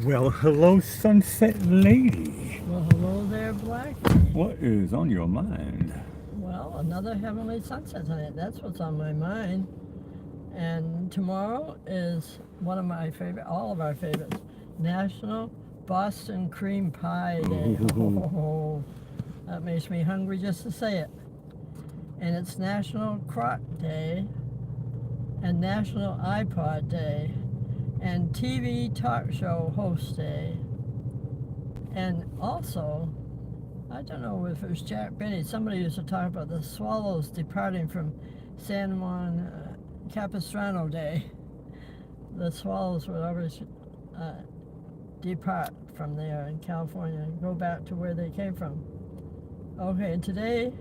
Well, hello, Sunset Lady. Well, hello there, Black. What is on your mind? Well, another heavenly sunset tonight. That's what's on my mind. And tomorrow is one of my favorite, all of our favorites, National Boston Cream Pie Day. Oh, that makes me hungry just to say it. And it's National Croc Day and National iPod Day and TV Talk Show Host Day. And also, I don't know if it was Jack Benny, somebody used to talk about the swallows departing from San Juan Capistrano Day. The swallows would always depart from there in California and go back to where they came from. Okay, today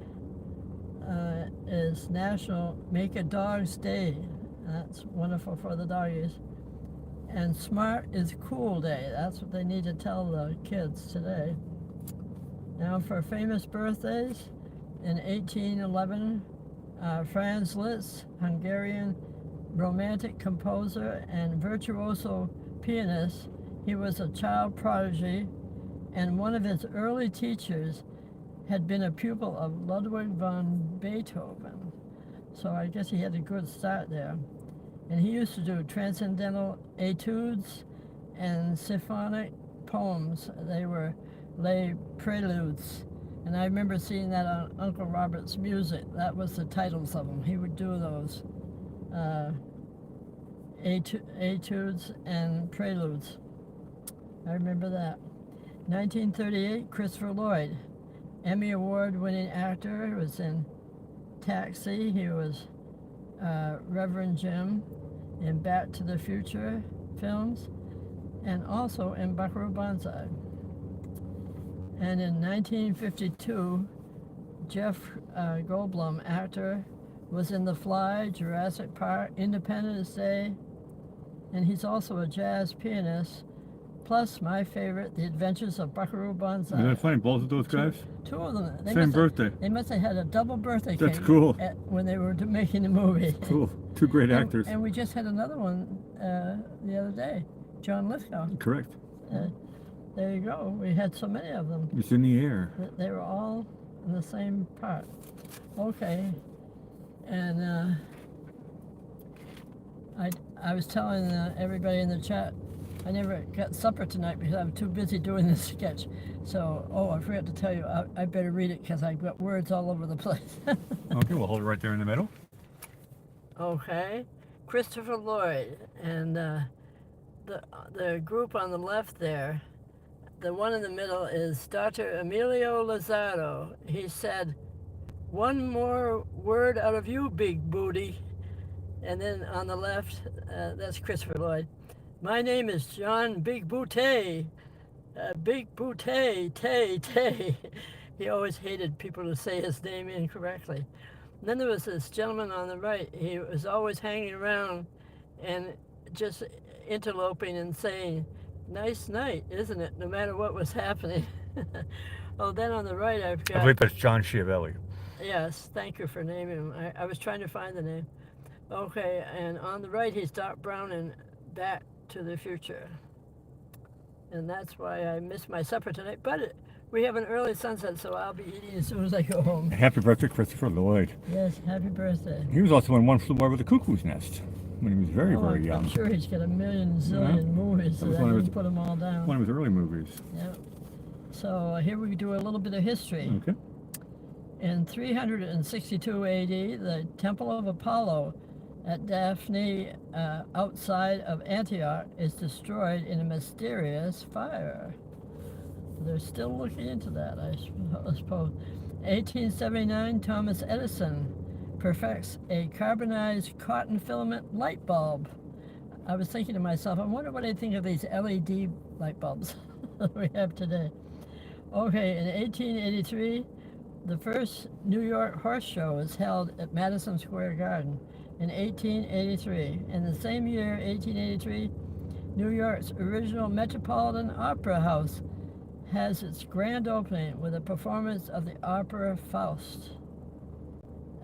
is National Make a Dog's Day. That's wonderful for the doggies. And Smart is Cool Day. That's what they need to tell the kids today. Now for famous birthdays, in 1811, Franz Liszt, Hungarian romantic composer and virtuoso pianist. He was a child prodigy, and one of his early teachers had been a pupil of Ludwig van Beethoven. So I guess he had a good start there. And he used to do transcendental etudes and symphonic poems. They were lay preludes. And I remember seeing that on Uncle Robert's Music. That was the titles of them. He would do those etudes and preludes. I remember that. 1938, Christopher Lloyd, Emmy Award-winning actor, was in Taxi. He was Reverend Jim in Back to the Future films, and also in Buckaroo Banzai. And in 1952, Jeff Goldblum, actor, was in The Fly, Jurassic Park, Independence Day, and he's also a jazz pianist. Plus, my favorite, The Adventures of Buckaroo Banzai. Isn't that funny? Both of those guys? Two of them. Same birthday. They must have had a double birthday That's cake cool. When they were making the movie. Cool. Two great actors. And we just had another one the other day, John Lithgow. Correct. There you go. We had so many of them. It's in the air. They were all in the same part. Okay. And I was telling everybody in the chat, I never got supper tonight because I'm too busy doing this sketch. So, I forgot to tell you, I better read it because I've got words all over the place. Okay, we'll hold it right there in the middle. Okay. Christopher Lloyd. And the group on the left there, the one in the middle is Dr. Emilio Lizardo. He said, "One more word out of you, big booty." And then on the left, that's Christopher Lloyd. "My name is John Big Boutte. Big Boutte, Tay. He always hated people to say his name incorrectly. And then there was this gentleman on the right. He was always hanging around and just interloping and saying, "Nice night, isn't it?" No matter what was happening. Then on the right, I've got... I believe that's John Schiavelli. Yes, thank you for naming him. I was trying to find the name. Okay, and on the right, he's Doc Brown in Back to the Future. And that's why I missed my supper tonight. But we have an early sunset, so I'll be eating as soon as I go home. Happy birthday, Christopher Lloyd. Yes, happy birthday. He was also in One Flew Over the Cuckoo's Nest when he was very young. I'm sure he's got a million zillion movies, so I didn't put them all down. One of his early movies. Yeah. So here we do a little bit of history. Okay. In 362 AD, the Temple of Apollo at Daphne outside of Antioch is destroyed in a mysterious fire. They're still looking into that, I suppose. 1879, Thomas Edison perfects a carbonized cotton filament light bulb. I was thinking to myself, I wonder what they think of these LED light bulbs that we have today. Okay, in 1883, the first New York Horse Show was held at Madison Square Garden in 1883. In the same year, 1883, New York's original Metropolitan Opera House has its grand opening with a performance of the opera Faust.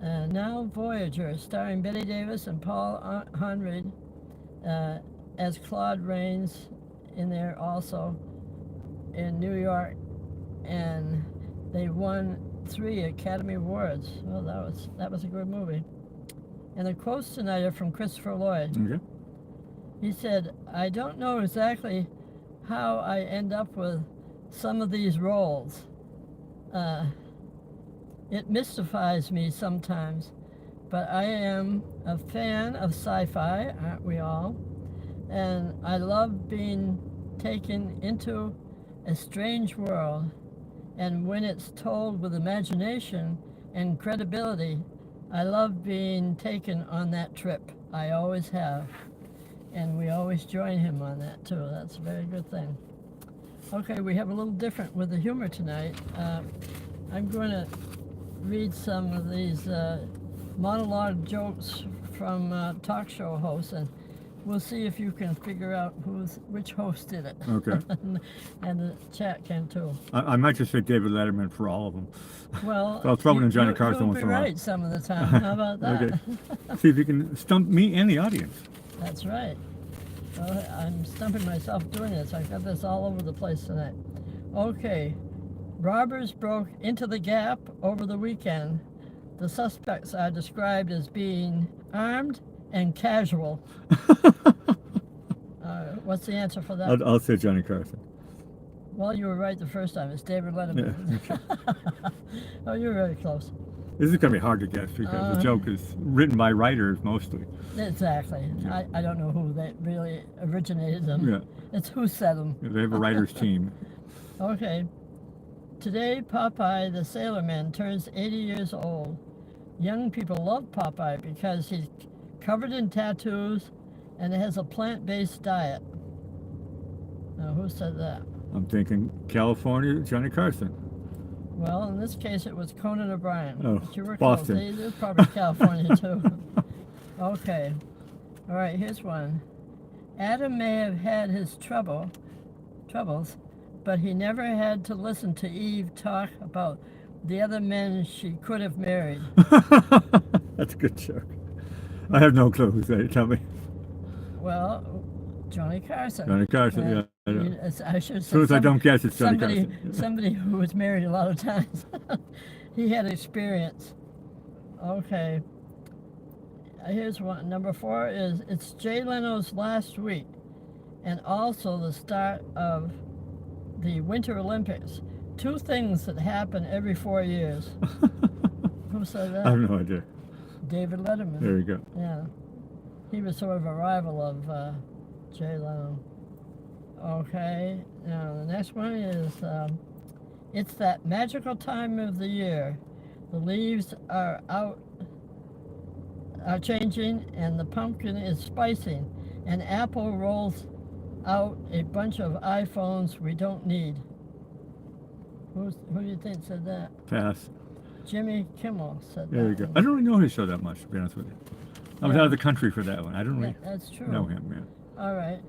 Now Voyager, starring Bette Davis and Paul Henreid as Claude Rains in there also in New York, and they won 3 Academy Awards. Well, that was a good movie. And the quotes tonight are from Christopher Lloyd. Okay. He said, "I don't know exactly how I end up with some of these roles. It mystifies me sometimes, but I am a fan of sci-fi, aren't we all? And I love being taken into a strange world, and when it's told with imagination and credibility, I love being taken on that trip. I always have." And we always join him on that too. That's a very good thing. Okay, we have a little different with the humor tonight. I'm going to read some of these monologue jokes from talk show hosts, and we'll see if you can figure out which host did it. Okay. And the chat can too. I might just say David Letterman for all of them. Well, So I'll throw in Johnny Carson you'll once be in a while. right some of the time. How about that? Okay. See if you can stump me and the audience. That's right. Well, I'm stumping myself doing this. I've got this all over the place tonight. Okay. Robbers broke into the Gap over the weekend. The suspects are described as being armed and casual. What's the answer for that? I'll say Johnny Carson. Well, you were right the first time. It's David Letterman. Yeah. Oh, you're very close. This is going to be hard to guess because the joke is written by writers mostly. Exactly. Yeah. I don't know who they really originated them. Yeah. It's who said them. They have a writer's team. Okay. Today, Popeye the Sailor Man turns 80 years old. Young people love Popeye because he's covered in tattoos and has a plant-based diet. Now, who said that? I'm thinking California, Johnny Carson. Well, in this case, it was Conan O'Brien. Oh, But you were Boston. close. They're probably California, too. Okay. All right, here's one. Adam may have had his troubles, but he never had to listen to Eve talk about the other men she could have married. That's a good joke. I have no clue. Tell me. Well, Johnny Carson. Johnny Carson, Uh, yeah. I know. I should have As soon as I don't guess, it's Johnny Carson. somebody who was married a lot of times. He had experience. Okay. Here's one. Number 4 is, it's Jay Leno's last week and also the start of the Winter Olympics. 2 things that happen every 4 years. Who said that? I have no idea. David Letterman. There you go. Yeah. He was sort of a rival of Jay Leno. Okay. Now, the next one is, it's that magical time of the year. The leaves are changing, and the pumpkin is spicing, and Apple rolls out a bunch of iPhones we don't need. Who do you think said that? Pass. Jimmy Kimmel said that. There you go. I don't really know his show that much, to be honest with you. I was out of the country for that one. I don't really That's true. know him, yeah. All right.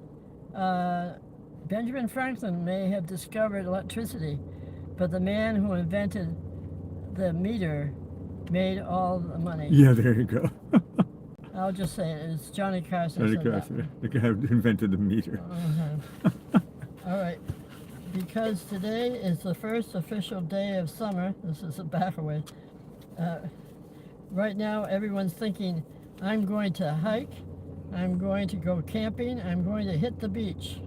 Benjamin Franklin may have discovered electricity, but the man who invented the meter made all the money. Yeah, there you go. I'll just say it. It's Johnny Carson. Johnny said that. Carson, the guy who invented the meter. All right. Because today is the first official day of summer. This is a back away. Right now, everyone's thinking, I'm going to hike, I'm going to go camping, I'm going to hit the beach.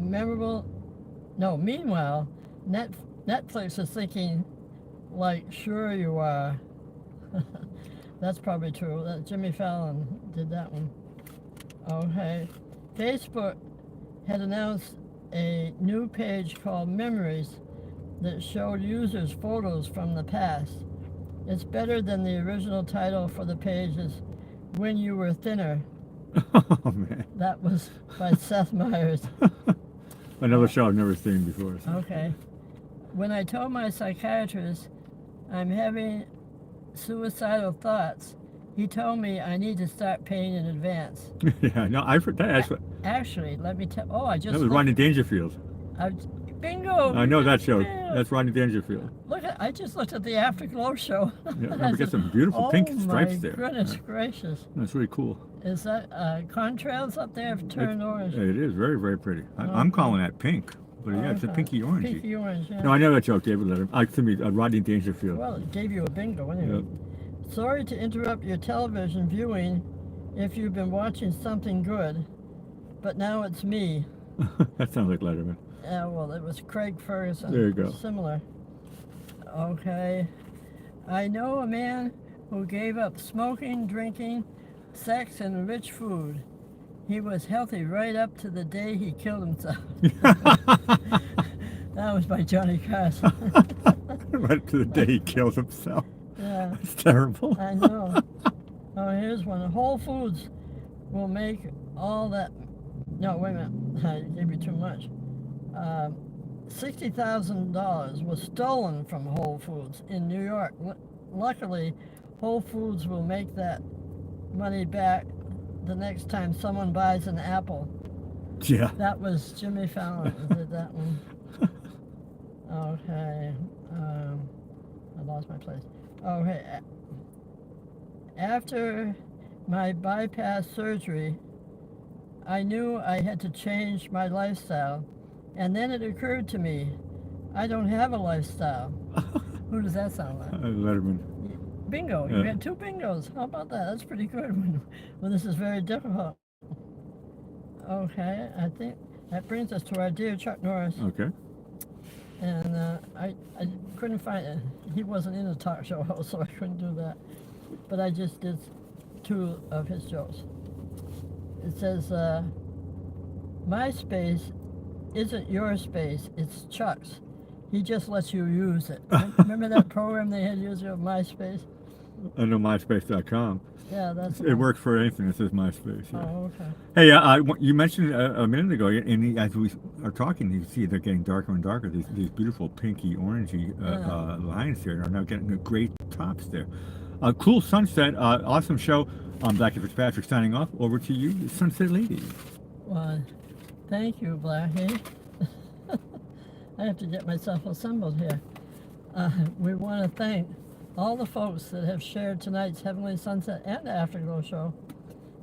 Meanwhile, Netflix is thinking, like, sure you are. That's probably true. Jimmy Fallon did that one. Okay. Facebook had announced a new page called Memories that showed users photos from the past. It's better than the original title for the page is When You Were Thinner. Oh, man. That was by Seth Meyers. Another show I've never seen before. So. Okay. When I told my psychiatrist I'm having suicidal thoughts, he told me I need to start paying in advance. Yeah, no, I've heard that. Actually, let me tell. Oh, I just. That was Rodney Dangerfield. Bingo! I know that show. Yeah. That's Rodney Dangerfield. Look at, I just looked at the Afterglow Show. Yeah, we get some beautiful pink stripes there. Oh my goodness Yeah. gracious. That's really cool. Is that contrails up there have turned orange? It is very, very pretty. I'm calling that pink, but yeah, it's a pinky orangey. Pinky orange, yeah. No, I know that joke, David Letterman. To me, Rodney Dangerfield. Well, it gave you a bingo anyway. Yep. Sorry to interrupt your television viewing if you've been watching something good, but now it's me. That sounds like Letterman. Yeah, well, it was Craig Ferguson. There you go. Similar. Okay. I know a man who gave up smoking, drinking, sex, and rich food. He was healthy right up to the day he killed himself. That was by Johnny Carson. Right to the day he killed himself. Yeah. It's terrible. I know. Oh, here's one. Whole Foods will make all that. No, wait a minute. I gave you too much. $60,000 was stolen from Whole Foods in New York. Luckily, Whole Foods will make that money back the next time someone buys an apple. Yeah. That was Jimmy Fallon who did that one. Okay. I lost my place. Okay. After my bypass surgery, I knew I had to change my lifestyle. And then it occurred to me, I don't have a lifestyle. Who does that sound like? Letterman. Bingo. You had 2 bingos. How about that? That's pretty good when this is very difficult. Okay, I think that brings us to our dear Chuck Norris. Okay. And I couldn't find it. He wasn't in a talk show host, so I couldn't do that. But I just did 2 of his jokes. It says, MySpace isn't your space, it's Chuck's. He just lets you use it. Remember that program they had used of MySpace? I know MySpace.com. Yeah, that's It works for anything that says MySpace. Yeah. Oh, okay. Hey, you mentioned a minute ago, and as we are talking, you see they're getting darker and darker. These beautiful pinky orangey lines here are now getting the great tops there. Cool sunset, awesome show. I'm Blackie Fitzpatrick signing off. Over to you, Sunset Lady. Well, thank you, Blackie. I have to get myself assembled here. We want to thank all the folks that have shared tonight's Heavenly Sunset and Afterglow Show.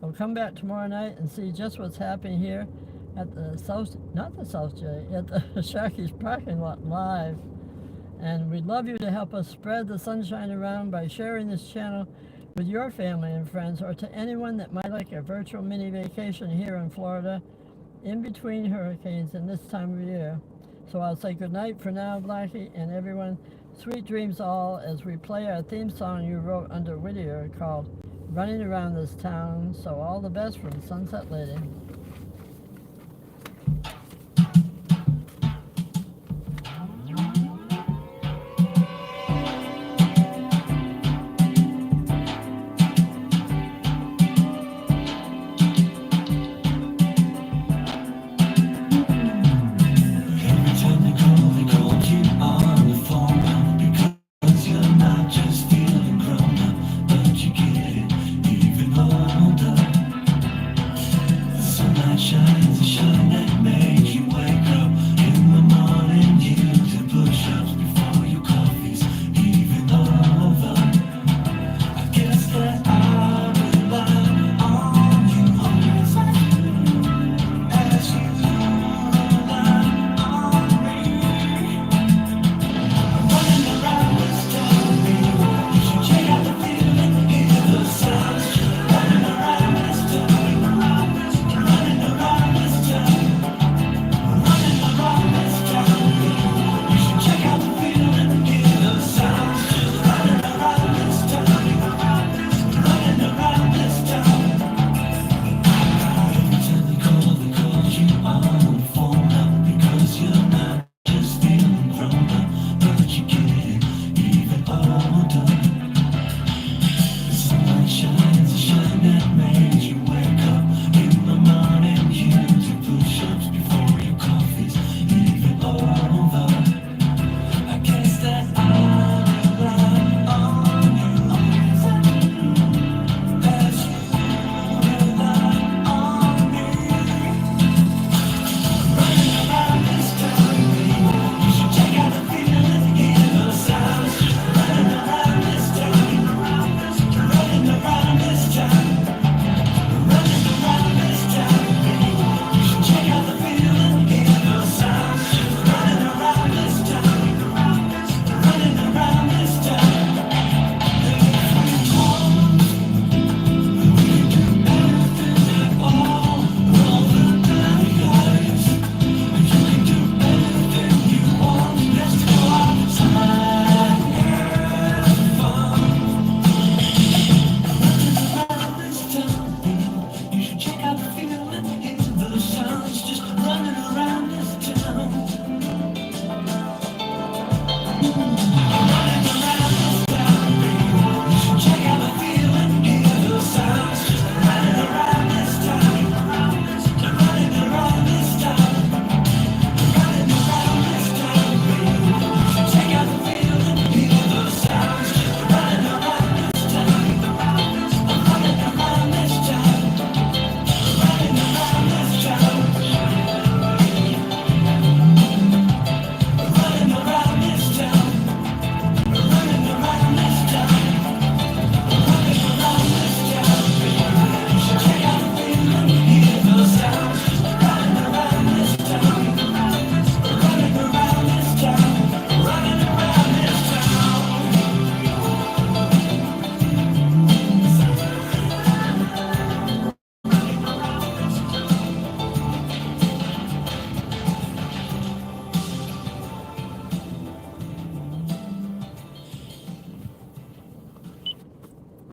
We'll come back tomorrow night and see just what's happening here at the South, not the South J, at the Sharky's parking lot live. And we'd love you to help us spread the sunshine around by sharing this channel with your family and friends, or to anyone that might like a virtual mini vacation here in Florida in between hurricanes and this time of year. So I'll say good night for now, Blackie, and everyone. Sweet dreams all, as we play our theme song you wrote under Whittier called Running Around This Town. So all the best from Sunset Lady. Shine.